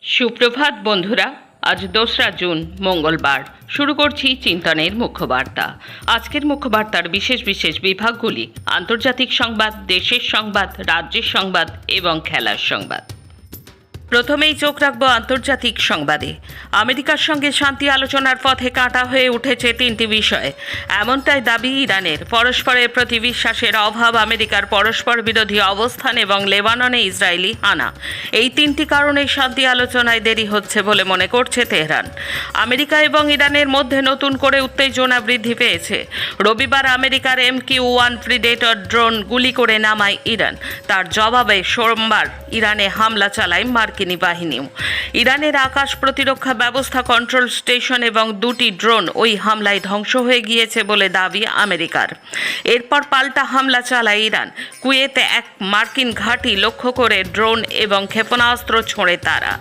সুপ্রভাত বন্ধুরা, আজ 2রা জুন মঙ্গলবার। শুরু করছি চিন্তনের মুখ্যবার্তা। আজকের মুখ্যবার্তার বিশেষ বিশেষ বিভাগগুলি: আন্তর্জাতিক সংবাদ, দেশের সংবাদ, রাজ্যের সংবাদ এবং খেলার সংবাদ। প্রথমেই চোখ রাখবো আন্তর্জাতিক সংবাদে। আমেরিকার সঙ্গে শান্তি আলোচনার পথে কাঁটা হয়ে উঠেছে 3টি বিষয়, এমনটাই দাবি ইরানের। পরস্পরের প্রতি বিশ্বাসের অভাব, আমেরিকার পরস্পর বিরোধী অবস্থান এবং লেবাননে ইসরায়েলি হানা, এই 3টি কারণে শান্তি আলোচনায় দেরি হচ্ছে বলে মনে করছে তেহরান। আমেরিকা এবং ইরানের মধ্যে নতুন করে উত্তেজনা বৃদ্ধি পেয়েছে। রবিবার আমেরিকার MQ-1 প্রিডেটর ড্রোন গুলি করে নামায় ইরান। তার জবাবে সোমবার ইরানে হামলা চালায় মার্কিন বাহিনীও। ইরানের আকাশ প্রতিরক্ষা ব্যবস্থা, কন্ট্রোল স্টেশন এবং 2টি ড্রোন ওই হামলায় ধ্বংস হয়ে গিয়েছে বলে দাবি আমেরিকার। এরপর পাল্টা হামলা চালায় ইরান। কুয়েতে এক মার্কিন ঘাঁটি লক্ষ্য করে ড্রোন এবং ক্ষেপণাস্ত্র ছোঁড়ে তারা।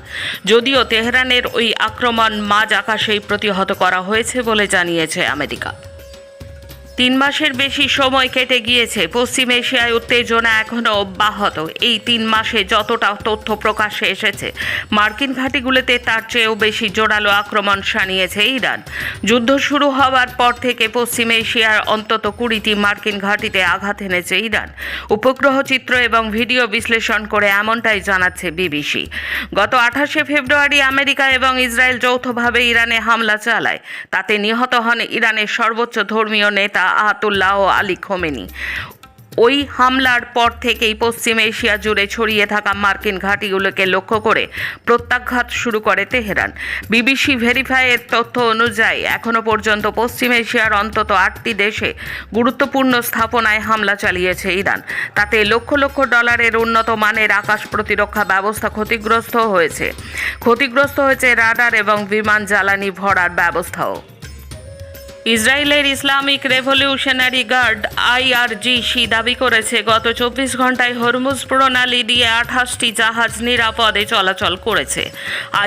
যদিও তেহরানের ওই আক্রমণ মাঝ আকাশেই প্রতিহত করা হয়েছে বলে জানিয়েছে আমেরিকা। 3 মাসের বেশি সময় কেটে গিয়েছে, পশ্চিম এশিয়ায় উত্তেজনা এখনও অব্যাহত। এই 3 মাসে যতটা তথ্য প্রকাশ্যে এসেছে, মার্কিন ঘাঁটিগুলোতে তার চেয়েও বেশি জোরালো আক্রমণ শানিয়েছে ইরান। যুদ্ধ শুরু হওয়ার পর থেকে পশ্চিম এশিয়ার অন্তত 20টি মার্কিন ঘাঁটিতে আঘাত এনেছে ইরান। উপগ্রহ চিত্র এবং ভিডিও বিশ্লেষণ করে এমনটাই জানাচ্ছে বিবিসি। গত 28শে ফেব্রুয়ারি আমেরিকা এবং ইসরায়েল যৌথভাবে ইরানে হামলা চালায়। তাতে নিহত হন ইরানের সর্বোচ্চ ধর্মীয় নেতা আয়াতুল্লাহ আলী খোমেনি। ওই হামলার পর থেকেই পশ্চিম এশিয়া জুড়ে ছড়িয়ে থাকা মার্কিন ঘাঁটিগুলোকে লক্ষ্য করে প্রত্যাঘাত শুরু করে তেহরান। বিবিসি ভেরিফাইয়ের তথ্য অনুযায়ী এখনও পর্যন্ত পশ্চিম এশিয়ার অন্তত 8টি দেশে গুরুত্বপূর্ণ স্থাপনায় হামলা চালিয়েছে ইরান। তাতে লক্ষ লক্ষ ডলারের উন্নত মানের আকাশ প্রতিরক্ষা ব্যবস্থা ক্ষতিগ্রস্ত হয়েছে রাডার এবং বিমান জ্বালানি ভরার ব্যবস্থাও। ইসরায়েলের ইসলামিক রেভলিউশনারি গার্ড IRGC দাবি করেছে, গত 24 ঘন্টায় হরমুজ প্রণালী দিয়ে 28টি জাহাজ নিরাপদে চলাচল করেছে।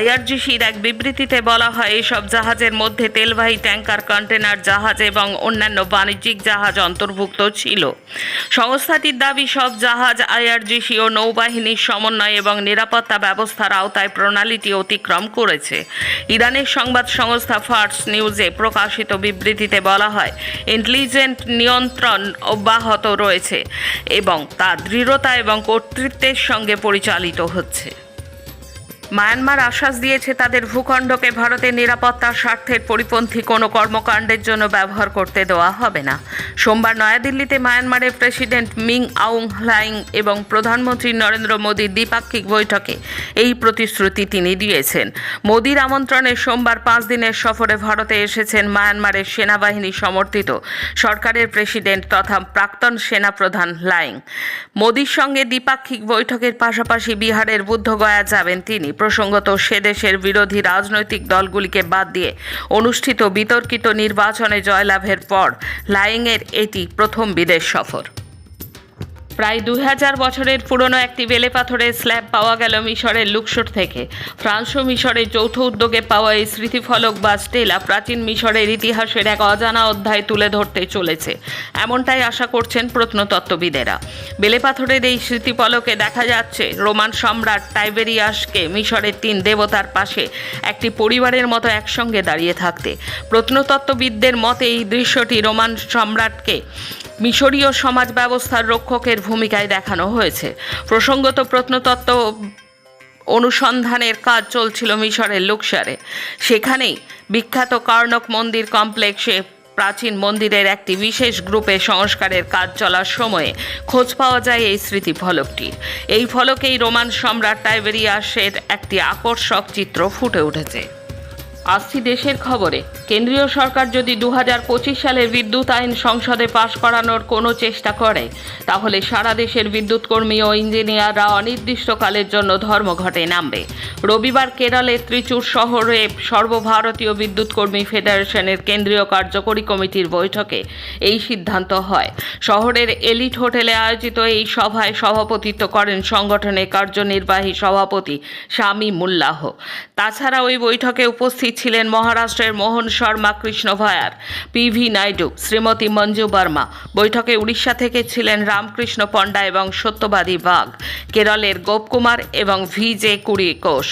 IRGCর এক বিবৃতিতে বলা হয়, এসব জাহাজের মধ্যে তেলবাহী ট্যাঙ্কার, কন্টেনার জাহাজ এবং অন্যান্য বাণিজ্যিক জাহাজ অন্তর্ভুক্ত ছিল। সংস্থাটির দাবি, সব জাহাজ IRGC ও নৌবাহিনীর সমন্বয় এবং নিরাপত্তা ব্যবস্থার আওতায় প্রণালীটি অতিক্রম করেছে। ইরানের সংবাদ সংস্থা ফার্স নিউজে প্রকাশিত বিবৃতিতে বলা হয়, ইন্টেলিজেন্ট নিয়ন্ত্রণ অব্যাহত রয়েছে এবং তা দৃঢ়তা এবং কর্তৃত্বের সঙ্গে পরিচালিত হচ্ছে। মায়ানমার আশ্বাস দিয়েছে, তাদের ভূখণ্ডকে ভারতের নিরাপত্তার স্বার্থের পরিপন্থী কোনো কর্মকাণ্ডের জন্য ব্যবহার করতে দেওয়া হবে না। সোমবার নয়াদিল্লিতে মায়ানমারের প্রেসিডেন্ট মিং আউং হ্লাইং এবং প্রধানমন্ত্রী নরেন্দ্র মোদীর দ্বিপাক্ষিক বৈঠকে এই প্রতিশ্রুতি তিনি দিয়েছেন। মোদীর আমন্ত্রণে সোমবার 5 দিনের সফরে ভারতে এসেছেন মায়ানমারের সেনাবাহিনী সমর্থিত সরকারের প্রেসিডেন্ট তথা প্রাক্তন সেনাপ্রধান হ্লাইং। মোদীর সঙ্গে দ্বিপাক্ষিক বৈঠকের পাশাপাশি বিহারের বুদ্ধগয়া যাবেন তিনি। প্রসঙ্গত, সে দেশের বিরোধী রাজনৈতিক দলগুলিকে বাদ দিয়ে অনুষ্ঠিত বিতর্কিত নির্বাচনে জয়লাভের পর লাইংয়ের এটি প্রথম বিদেশ সফর। প্রায় 2000 বছরের পুরনো একটি বেলে পাথরের স্ল্যাব পাওয়া গেল মিশরের লুক্সোর থেকে। ফ্রান্স ও মিশরের যৌথ উদ্যোগে পাওয়া এই স্মৃতিফলক বা স্টেলা প্রাচীন মিশরের ইতিহাসের এক অজানা অধ্যায় তুলে ধরতে চলেছে, এমনটাই আশা করছেন প্রত্নতত্ত্ববিদেরা। বেলে পাথরের এই স্মৃতিফলকে দেখা যাচ্ছে রোমান সম্রাট টাইবেরিয়াসকে মিশরের 3 দেবতার পাশে একটি পরিবারের মতো একসঙ্গে দাঁড়িয়ে থাকতে। প্রত্নতত্ত্ববিদদের মতে এই দৃশ্যটি রোমান সম্রাটকে মিশরীয় সমাজ ব্যবস্থার রক্ষকের ভূমিকায় দেখানো হয়েছে। প্রসঙ্গত, প্রত্নতত্ত্ব অনুসন্ধানের কাজ চলছিল মিশরের লুক্সারে। সেখানেই বিখ্যাত কার্নক মন্দির কমপ্লেক্সে প্রাচীন মন্দিরের একটি বিশেষ গ্রুপে সংস্কারের কাজ চলার সময়ে খোঁজ পাওয়া যায় এই স্মৃতিফলকটির। এই ফলকেই রোমান সম্রাট টাইবেরিয়াসের একটি আকর্ষক চিত্র ফুটে উঠেছে। আসছি দেশের খবরে। কেন্দ্রীয় সরকার যদি 2025 সালের বিদ্যুৎ আইন সংসদে পাশ করানোর কোনো চেষ্টা করে, তাহলে সারা দেশের বিদ্যুৎ কর্মী ও ইঞ্জিনিয়াররা অনির্দিষ্টকালের জন্য ধর্মঘটে নামবে। রবিবার কেরলের ত্রিচুর শহরে সর্বভারতীয় বিদ্যুৎ কর্মী ফেডারেশনের কেন্দ্রীয় কার্যকরী কমিটির বৈঠকে এই সিদ্ধান্ত হয়। শহরের এলিট হোটেলে আয়োজিত এই সভায় সভাপতিত্ব করেন সংগঠনের কার্যনির্বাহী সভাপতি শামীমুল্লাহ। তাছাড়া ওই বৈঠকে উপস্থিত ছিলেন মহারাষ্ট্রের মোহন শর্মা, কৃষ্ণ ভায়ার, পিভি নাইডু, শ্রীমতী মঞ্জু বর্মা। বৈঠকে উড়িষ্যা থেকে ছিলেন রামকৃষ্ণ পণ্ডা এবং সত্যবাদী বাগ, কেরলের গোপকুমার এবং ভিজে কুড়িকোষ,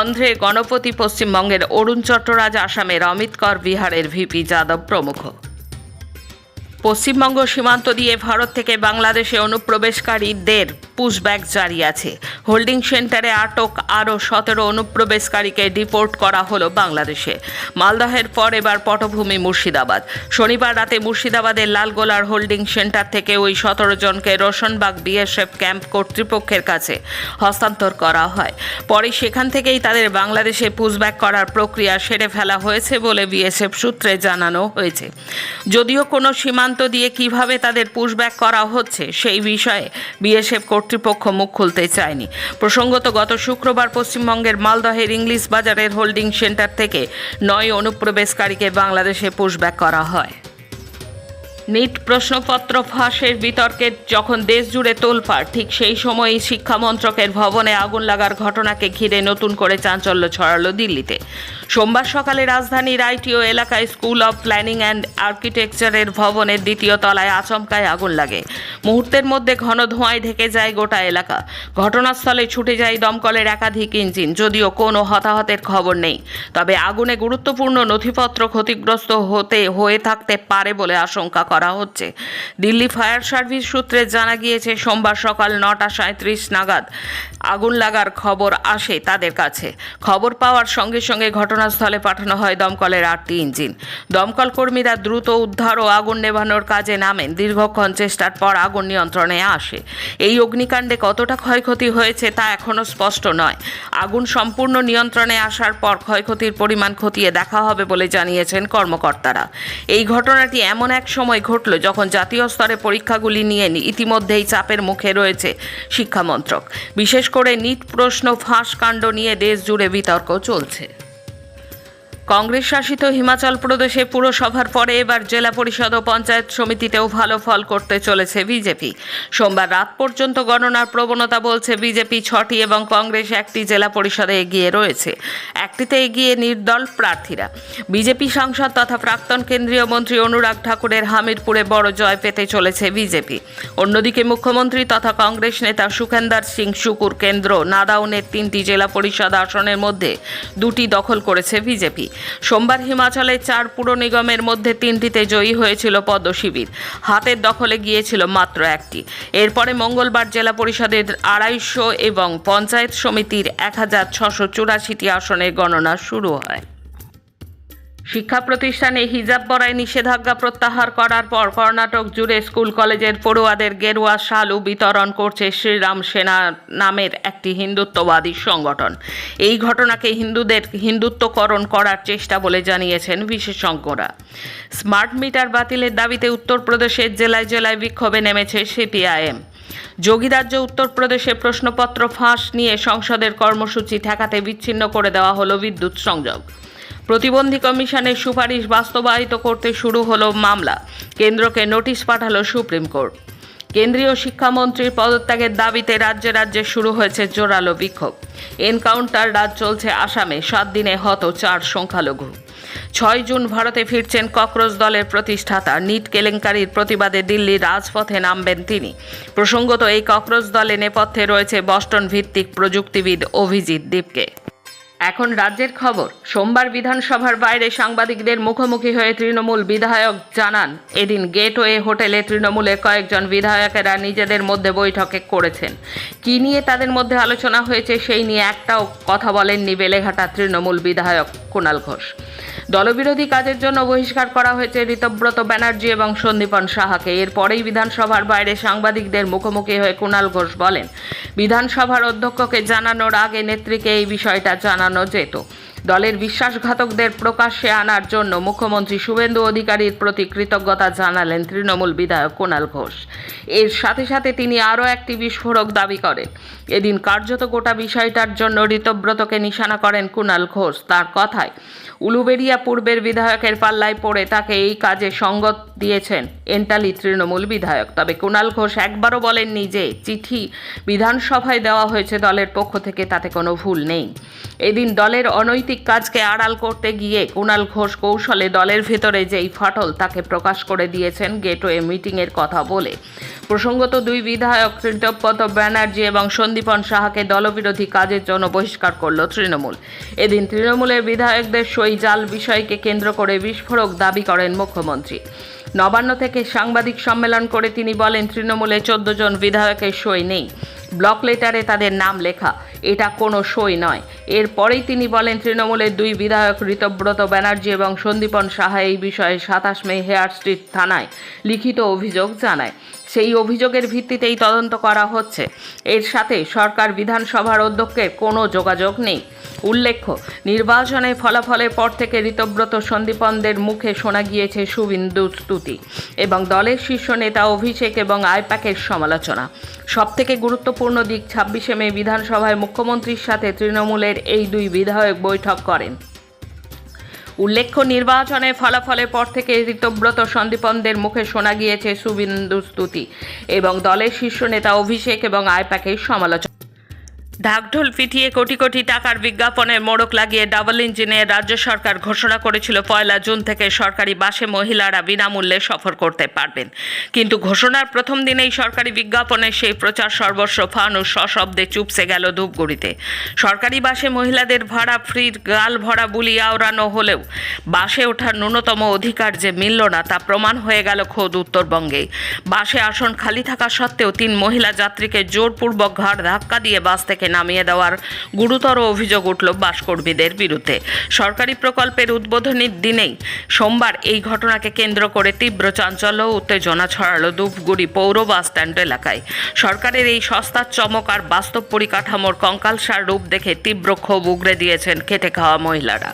অন্ধ্রের গণপতি, পশ্চিমবঙ্গের অরুণ চট্টরাজ, আসামের অমিত কর, বিহারের ভিপি যাদব প্রমুখ। পশ্চিমবঙ্গ সীমান্ত দিয়ে ভারত থেকে বাংলাদেশে অনুপ্রবেশকারীদের পুশব্যাক জারি আছে। হোল্ডিং সেন্টারে আটক আরও 17 অনুপ্রবেশকারীকে ডিপোর্ট করা হলো বাংলাদেশে। মালদহের পর এবার পটভূমি মুর্শিদাবাদ। শনিবার রাতে মুর্শিদাবাদের লালগোলার হোল্ডিং সেন্টার থেকে ওই 17 জনকে রোশনবাগ বিএসএফ ক্যাম্প কর্তৃপক্ষের কাছে হস্তান্তর করা হয়। পরে সেখান থেকেই তাদের বাংলাদেশে পুশব্যাক করার প্রক্রিয়া সেরে ফেলা হয়েছে বলে বিএসএফ সূত্রে জানানো হয়েছে। যদিও কোনো সীমান্ত দিয়ে কিভাবে তাদের পুশব্যাক করা হচ্ছে সেই বিষয়ে বিএসএফ কর্তৃপক্ষ মুখ খুলতে চায়নি। প্রসঙ্গত, গত শুক্রবার পশ্চিমবঙ্গের মালদহের ইংলিশ বাজারের হোল্ডিং সেন্টার থেকে 9 অনুপ্রবেশকারীকে বাংলাদেশে পুশব্যাক করা হয়। নিট প্রশ্নপত্র ফাঁসের বিতর্কে যখন দেশ জুড়ে তোলপাড়, ঠিক সেই সময়ই শিক্ষা মন্ত্রকের ভবনে আগুন লাগার ঘটনাকে ঘিরে নতুন করে চাঞ্চল্য ছড়ালো দিল্লিতে। সোমবার সকালে রাজধানীর আইটিও এলাকায় স্কুল অব প্ল্যানিং অ্যান্ড আর্কিটেকচারের ভবনের 2য় তলায় আচমকায় আগুন লাগে। মুহূর্তের মধ্যে ঘন ধোঁয়ায় ঢেকে যায় গোটা এলাকা। ঘটনাস্থলে ছুটে যায় দমকলের একাধিক ইঞ্জিন। যদিও কোনো হতাহতের খবর নেই, তবে আগুনে গুরুত্বপূর্ণ নথিপত্র ক্ষতিগ্রস্ত হয়ে থাকতে পারে বলে আশঙ্কা করা হচ্ছে। দিল্লি ফায়ার সার্ভিস সূত্রে জানা গিয়েছে, সোমবার সকাল 9:37 নাগাদ আগুন লাগার খবর আসে তাদের কাছে। খবর পাওয়ার সঙ্গে সঙ্গে ঘটনাস্থলে পাঠানো হয় দমকলের 8টি ইঞ্জিন। দমকল কর্মীরা দ্রুত উদ্ধার ও আগুন নেভানোর কাজে নামেন। দীর্ঘক্ষণ চেষ্টার পর আগুন নিয়ন্ত্রণে আসে। এই অগ্নিকাণ্ডে কতটা ক্ষয়ক্ষতি হয়েছে তা এখনও স্পষ্ট নয়। আগুন সম্পূর্ণ নিয়ন্ত্রণে আসার পর ক্ষয়ক্ষতির পরিমাণ খতিয়ে দেখা হবে বলে জানিয়েছেন কর্মকর্তারা। এই ঘটনাটি এমন এক সময় ঘটল যখন জাতীয় স্তরে পরীক্ষাগুলি নিয়ে ইতিমধ্যেই চাপের মুখে রয়েছে শিক্ষামন্ত্রক। বিশেষ করে নিট প্রশ্ন ফাঁস কাণ্ড নিয়ে দেশ জুড়ে বিতর্ক চলছে। কংগ্রেস শাসিত হিমাচল প্রদেশে পুরসভার পরে এবার জেলা পরিষদ ও পঞ্চায়েত সমিতিতেও ভালো ফল করতে চলেছে বিজেপি। সোমবার রাত পর্যন্ত গণনার প্রবণতা বলছে বিজেপি 6টি এবং কংগ্রেস 1টি জেলা পরিষদে এগিয়ে রয়েছে। একটিতে এগিয়ে নির্দল প্রার্থীরা। বিজেপি সাংসদ তথা প্রাক্তন কেন্দ্রীয় মন্ত্রী অনুরাগ ঠাকুরের হামিরপুরে বড় জয় পেতে চলেছে বিজেপি। অন্যদিকে মুখ্যমন্ত্রী তথা কংগ্রেস নেতা সুখেন্দর সিং সুকুর কেন্দ্র নাদাউনের 3টি জেলা পরিষদ আসনের মধ্যে 2টি দখল করেছে বিজেপি। সোমবার হিমাচলের 4 পুর নিগমের মধ্যে 3টিতে জয়ী হয়েছিল পদ্মশিবির। হাতের দখলে গিয়েছিল মাত্র 1টি। এরপরে মঙ্গলবার জেলা পরিষদের 250 এবং পঞ্চায়েত সমিতির 1684টি আসনের গণনা শুরু হয়। শিক্ষা প্রতিষ্ঠানে হিজাব পরায় নিষেধাজ্ঞা প্রত্যাহার করার পর কর্ণাটক জুড়ে স্কুল কলেজের পড়ুয়াদের গেরুয়া শালু বিতরণ করছে শ্রীরাম সেনা নামের একটি হিন্দুত্ববাদী সংগঠন। এই ঘটনাকে হিন্দুদের হিন্দুত্বকরণ করার চেষ্টা বলে জানিয়েছেন বিশেষজ্ঞরা। স্মার্ট মিটার বাতিলের দাবিতে উত্তরপ্রদেশের জেলায় জেলায় বিক্ষোভে নেমেছে সিপিআইএম। যোগী রাজ্য উত্তরপ্রদেশে প্রশ্নপত্র ফাঁস নিয়ে সংসদের কর্মসূচি ঠেকাতে বিচ্ছিন্ন করে দেওয়া হলো বিদ্যুৎ সংযোগ। প্রতিবন্ধী কমিশনের সুপারিশ বাস্তবায়িত করতে শুরু হলো মামলা। কেন্দ্রকে নোটিশ পাঠালো সুপ্রিম কোর্ট। কেন্দ্রীয় শিক্ষামন্ত্রীর পদত্যাগের দাবিতে রাজ্যে রাজ্যে শুরু হয়েছে জোরালো বিক্ষোভ। এনকাউন্টার রাজ চলছে আসামে। 7 দিনে হত 4 সংখ্যালঘু। 6 জুন ভারতে ফিরছেন ককরোচ দলের প্রতিষ্ঠাতা। নিট কেলেঙ্কারির প্রতিবাদে দিল্লির রাজপথে নামবেন তিনি। প্রসঙ্গত, এই ককরোচ দলে নেপথ্যে রয়েছে বস্টন ভিত্তিক প্রযুক্তিবিদ অভিজিৎ দীপকে। এখন রাজ্যের খবর। সোমবার বিধানসভার বাইরে সাংবাদিকদের মুখোমুখি হয়ে তৃণমূল বিধায়ক জানান, এদিন গেটওয়ে হোটেলে তৃণমূলের কয়েকজন বিধায়কেরা নিজেদের মধ্যে বৈঠকে করেছেন। কী নিয়ে তাদের মধ্যে আলোচনা হয়েছে সেই নিয়ে একটাও কথা বলেননি বেলেঘাটা তৃণমূল বিধায়ক কুণাল ঘোষ। দলবিরোধী কাজের জন্য বহিষ্কার করা হয়েছে ঋতব্রত ব্যানার্জি এবং সন্দীপন সাহাকে। এরপরেই বিধানসভার বাইরে সাংবাদিকদের মুখোমুখি হয়ে কুণাল ঘোষ বলেন, বিধানসভার অধ্যক্ষকে জানানোর আগে নেত্রীকে এই বিষয়টা জানানো যেত। দলের বিশ্বাসঘাতকদের প্রকাশ্যে আনার জন্য মুখ্যমন্ত্রী শুভেন্দু অধিকারীর প্রতি কৃতজ্ঞতা জানালেন তৃণমূল বিধায়ক কুণাল ঘোষ। এর সাথে সাথে তিনি আরও একটি বিস্ফোরক দাবি করেন। এদিন কার্যত গোটা বিষয়টার জন্য ঋতব্রতকে নিশানা করেন কুণাল ঘোষ। তার কথায়, হয়। উলুবেড়িয়া পূর্বের বিধায়কের পাল্লায় পড়ে তাকে এই কাজে সঙ্গত দিয়েছেন এন্টালি তৃণমূল বিধায়ক। তবে কুণাল ঘোষ একবারও বলেননি যে চিঠি বিধানসভায় দেওয়া হয়েছে দলের পক্ষ থেকে, তাতে কোনো ভুল নেই। এদিন দলের অনৈতিক কাজকে আড়াল করতে গিয়ে কুণাল ঘোষ কৌশলে দলের ভেতরে যেই ফাটল তাকে প্রকাশ করে দিয়েছেন গেটওয়ে মিটিংয়ের কথা বলে। প্রসঙ্গত দুই বিধায়ক ঋতব্রত ব্যানার্জি এবং সন্দীপন সাহাকে দলবিরোধী কাজের জন্য বহিষ্কার করল তৃণমূল। এদিন তৃণমূলের বিধায়কদের সই জাল বিষয়কে কেন্দ্র করে বিস্ফোরক দাবি করেন মুখ্যমন্ত্রী। নবান্ন থেকে সাংবাদিক সম্মেলন করে তিনি বলেন, তৃণমূলে 14 জন বিধায়কের সই নেই, ব্লক লেটারে তাদের নাম লেখা, এটা কোনো সই নয়। এরপরেই তিনি বলেন, তৃণমূলের দুই বিধায়ক ঋতব্রত ব্যানার্জি এবং সন্দীপন সাহা এই বিষয়ে 27 মে হেয়ার স্ট্রিট থানায় লিখিত অভিযোগ জানায়। সেই অভিযোগের ভিত্তিতেই তদন্ত করা হচ্ছে। এর সাথে সরকার বিধানসভার অধ্যক্ষের কোনো যোগাযোগ নেই। উল্লেখ্য, নির্বাচনের ফলাফলের পর থেকে ঋতব্রত সন্দীপনদের মুখে শোনা গিয়েছে শুভেন্দুর স্তুতি এবং দলের শীর্ষ নেতা অভিষেক এবং আইপ্যাকের সমালোচনা। সবথেকে গুরুত্বপূর্ণ দিক, 26 মে বিধানসভায় মুখ্যমন্ত্রীর সাথে তৃণমূলের এই দুই বিধায়ক বৈঠক করেন। উল্লেখ্য, নির্বাচনের ফলাফলের পর থেকে ঋতব্রত সন্দীপনদের মুখে শোনা গিয়েছে শুভেন্দুর স্তুতি এবং দলের শীর্ষ নেতা অভিষেক এবং আইপ্যাকের সমালোচনা। ঢাকঢোল পিটিয়ে কোটি কোটি টাকার বিজ্ঞাপনের মোড়ক লাগিয়ে ডাবল ইঞ্জিনে রাজ্য সরকার ঘোষণা করেছিল 1 জুন থেকে সরকারি বাসে মহিলারা বিনামূল্যে সফর করতে পারবেন। কিন্তু ঘোষণার প্রথম দিনেই সরকারি বিজ্ঞাপনের সেই প্রচার সর্বস্ব ফানুস সশব্দে চুপসে গেল ধূপগুড়িতে। সরকারি বাসে মহিলাদের ভাড়া ফ্রির গাল ভরা বুলি আওড়ানো হলেও বাসে ওঠার ন্যূনতম অধিকার যে মিলল না তা প্রমাণ হয়ে গেল খোদ উত্তরবঙ্গে। বাসে আসন খালি থাকা সত্ত্বেও 3 মহিলা যাত্রীকে জোরপূর্বক ঘাড় ধাক্কা দিয়ে বাস থেকে নামিয়ে দেওয়ার গুরুতর অভিযোগ উঠল বাসকর্মীদের বিরুদ্ধে। সরকারি প্রকল্পের উদ্বোধনীর দিনেই সোমবার এই ঘটনাকে কেন্দ্র করে তীব্র চাঞ্চল্য ও উত্তেজনা ছড়ালো ধূপগুড়ি পৌর বাস স্ট্যান্ড এলাকায়। সরকারের এই সস্তার চমক আর বাস্তব পরিকাঠামোর কঙ্কালসার রূপ দেখে তীব্র ক্ষোভ উগরে দিয়েছেন খেটে খাওয়া মহিলারা।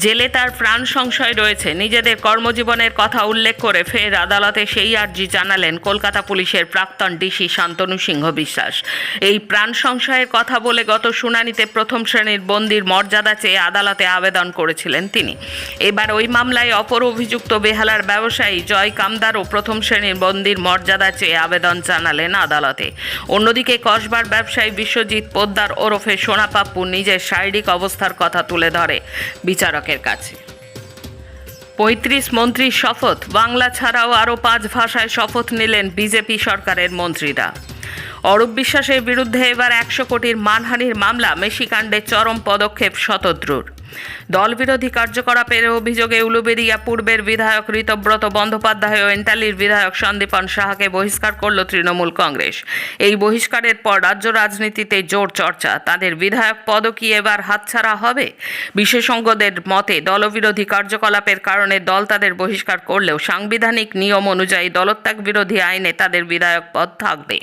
জেলে তার প্রাণ সংশয় রয়েছে, নিজেদের কর্মজীবনের কথা উল্লেখ করে ফের আদালতে সেই আর্জি জানালেন কলকাতা পুলিশের প্রাক্তন ডিসি শান্তনু সিংহ বিশ্বাস। এই প্রাণ সংশয়ের কথা বলে গত শুনানিতে প্রথম শ্রেণীর বন্দির মর্যাদা চেয়ে আদালতে আবেদন করেছিলেন তিনি। এবার ওই মামলায় অপর অভিযুক্ত বেহালার ব্যবসায়ী জয় কামদারও প্রথম শ্রেণীর বন্দির মর্যাদা চেয়ে আবেদন জানালেন আদালতে। অন্যদিকে কসবার ব্যবসায়ী বিশ্বজিৎ পোদ্দার ওরফে সোনা পাপ্পু নিজের শারীরিক অবস্থার কথা তুলে ধরে বিচারকের কাছে। 35 মন্ত্রীর শপথ, বাংলা ছাড়াও আরও 5 ভাষায় শপথ নিলেন বিজেপি সরকারের মন্ত্রীরা। অরূপ বিশ্বাসের বিরুদ্ধে এবার 100 কোটির মানহানির মামলা, মেশিকাণ্ডে চরম পদক্ষেপ শতদ্রুর। দলবিরোধী কার্যকলাপের অভিযোগে উলুবেড়িয়া পূর্বের বিধায়ক ঋতব্রত বন্দ্যোপাধ্যায় ও এন্টালির বিধায়ক সন্দীপন সাহাকে বহিষ্কার করল তৃণমূল কংগ্রেস। এই বহিষ্কারের পর রাজ্য রাজনীতিতে জোর চর্চা, তাদের বিধায়ক পদও কি এবার হাতছাড়া হবে? বিশেষজ্ঞদের মতে দলবিরোধী কার্যকলাপের কারণে দল তাদের বহিষ্কার করলেও সাংবিধানিক নিয়ম অনুযায়ী দলত্যাগ বিরোধী আইনে তাদের বিধায়ক পদ থাকবে।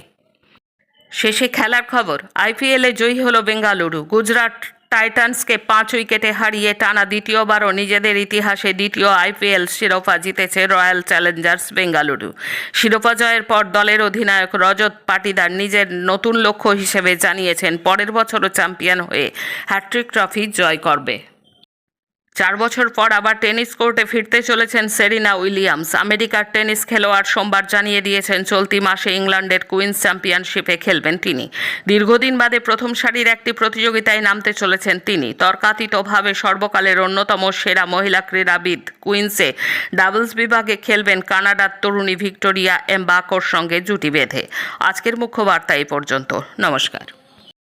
শেষে খেলার খবর, আইপিএলে জয়ী হল বেঙ্গালুরু। গুজরাট টাইটান্সকে 5 উইকেটে হারিয়ে টানা দ্বিতীয়বারও নিজেদের ইতিহাসে দ্বিতীয় আইপিএল শিরোপা জিতেছে রয়্যাল চ্যালেঞ্জার্স বেঙ্গালুরু। শিরোপা জয়ের পর দলের অধিনায়ক রজত পাটিদার নিজের নতুন লক্ষ্য হিসেবে জানিয়েছেন পরের বছরও চ্যাম্পিয়ন হয়ে হ্যাট্রিক ট্রফি জয় করবে। 4 বছর পর আবার টেনিস কোর্টে ফিরতে চলেছেন সেরিনা উইলিয়ামস। আমেরিকার টেনিস খেলোয়াড় সোমবার জানিয়ে দিয়েছেন চলতি মাসে ইংল্যান্ডের কুইন্স চ্যাম্পিয়নশিপে খেলবেন তিনি। দীর্ঘদিন বাদে প্রথম সারির একটি প্রতিযোগিতায় নামতে চলেছেন তিনি। তর্কাতীতভাবে সর্বকালের অন্যতম সেরা মহিলা ক্রীড়াবিদ কুইন্সে ডাবলস বিভাগে খেলবেন কানাডার তরুণী ভিক্টোরিয়া এমবাকোর সঙ্গে জুটি বেঁধে। আজকের মুখ্য বার্তা এই পর্যন্ত। নমস্কার।